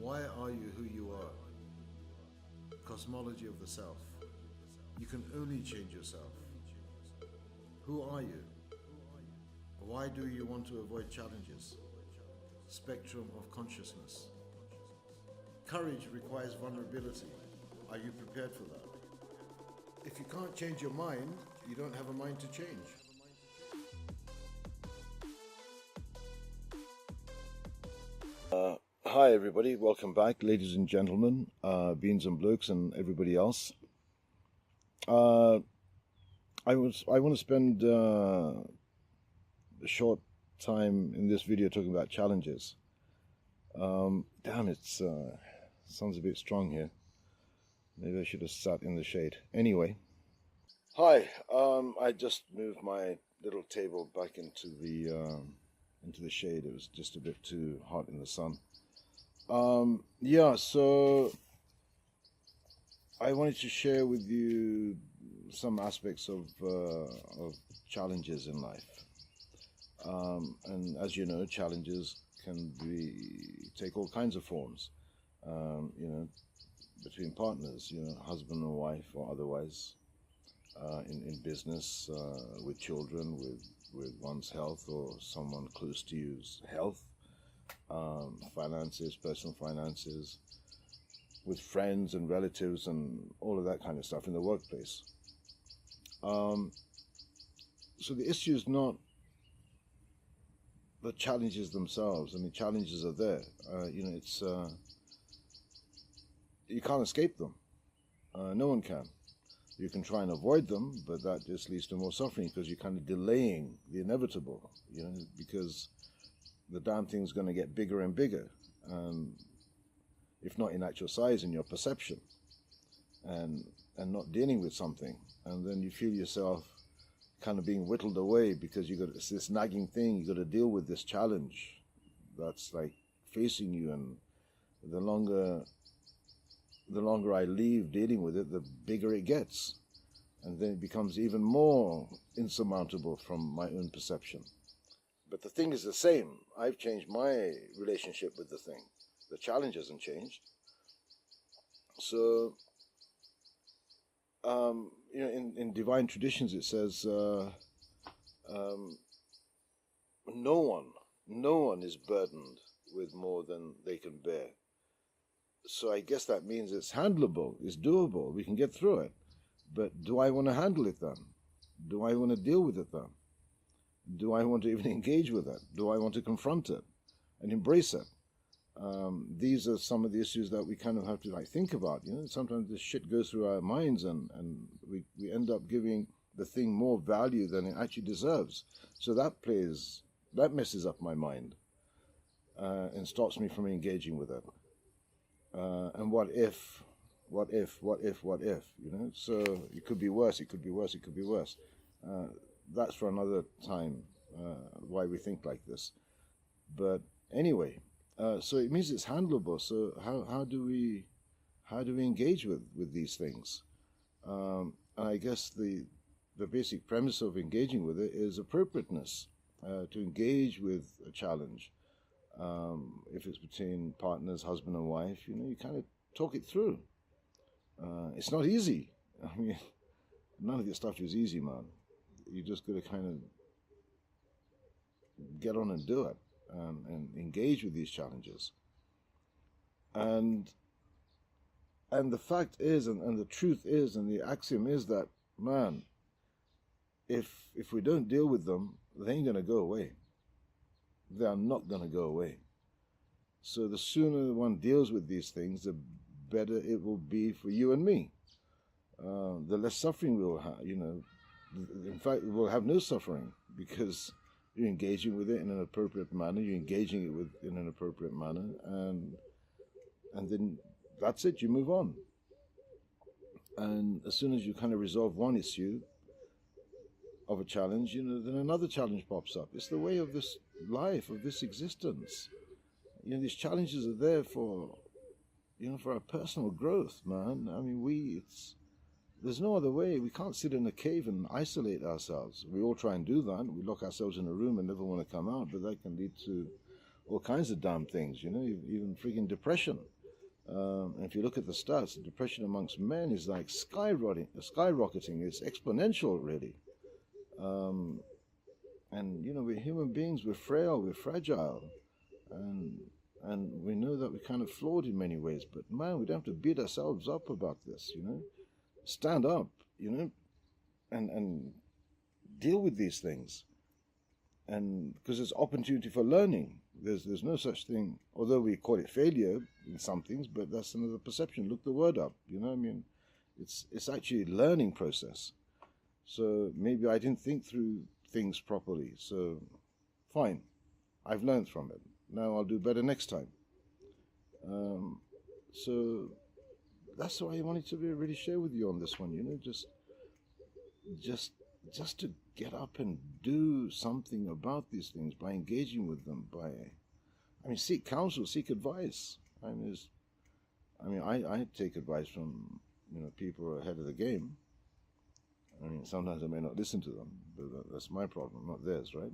Why are you who you are? Cosmology of the self. You can only change yourself. Who are you? Why do you want to avoid challenges? Spectrum of consciousness. Courage requires vulnerability. Are you prepared for that? If you can't change your mind, you don't have a mind to change. Hi everybody, welcome back, ladies and gentlemen, beans and blokes and everybody else. I want to spend a short time in this video talking about challenges. Damn, it sounds a bit strong here. Maybe I should have sat in the shade. Anyway, hi. I just moved my little table back into the shade. It was just a bit too hot in the sun. Yeah, so I wanted to share with you some aspects of challenges in life. And as you know, challenges can take all kinds of forms. Between partners, husband and wife or otherwise, in business, with children, with one's health or someone close to you's health. Finances, personal finances, with friends and relatives and all of that kind of stuff in the workplace. So the issue is not the challenges themselves. I mean, challenges are there. It's you can't escape them. No one can. You can try and avoid them, but that just leads to more suffering because you're kind of delaying the inevitable. Because the damn thing's going to get bigger and bigger, if not in actual size, in your perception, and not dealing with something, and then you feel yourself kind of being whittled away because you got this nagging thing. You got to deal with this challenge that's like facing you, and the longer I leave dealing with it, the bigger it gets, and then it becomes even more insurmountable from my own perception. But the thing is the same. I've changed my relationship with the thing. The challenge hasn't changed. So, in divine traditions it says, no one is burdened with more than they can bear. So I guess that means it's handleable, it's doable, we can get through it. But do I want to handle it then? Do I want to deal with it then? Do I want to even engage with it? Do I want to confront it and embrace it? These are some of the issues that we kind of have to think about. Sometimes this shit goes through our minds, and we end up giving the thing more value than it actually deserves. So that messes up my mind and stops me from engaging with it. And what if? So it could be worse, it could be worse, it could be worse. That's for another time, why we think like this. But anyway, so it means it's handleable. So how do we engage with these things? And I guess the basic premise of engaging with it is appropriateness, to engage with a challenge. If it's between partners, husband and wife, you kind of talk it through. It's not easy. I mean, none of this stuff is easy, man. You just got to kind of get on and do it, and engage with these challenges. And the fact is, and the truth is, and the axiom is that, man, if we don't deal with them, they ain't going to go away. They are not going to go away. So the sooner one deals with these things, the better it will be for you and me. The less suffering we will have, In fact, we'll have no suffering because you're engaging with it in an appropriate manner. You're engaging it in an appropriate manner, and then that's it. You move on. And as soon as you kind of resolve one issue of a challenge, then another challenge pops up. It's the way of this life, of this existence. These challenges are there for our personal growth, man. I mean, there's no other way. We can't sit in a cave and isolate ourselves. We all try and do that. We lock ourselves in a room and never want to come out, but that can lead to all kinds of damn things, even freaking depression. And if you look at the stats, the depression amongst men is like skyrocketing. It's exponential, really. Um, and we're human beings. We're frail. We're fragile, and we know that we're kind of flawed in many ways. But man, we don't have to beat ourselves up about this. Stand up. And deal with these things. And because it's opportunity for learning. There's no such thing, although we call it failure in some things, but that's another perception. Look the word up, it's actually a learning process. So maybe I didn't think through things properly. So fine, I've learned from it. Now I'll do better next time. So that's why I wanted to really share with you on this one. Just to get up and do something about these things by engaging with them, seek counsel, seek advice. I take advice from people who are ahead of the game. Sometimes I may not listen to them, but that's my problem, not theirs, right?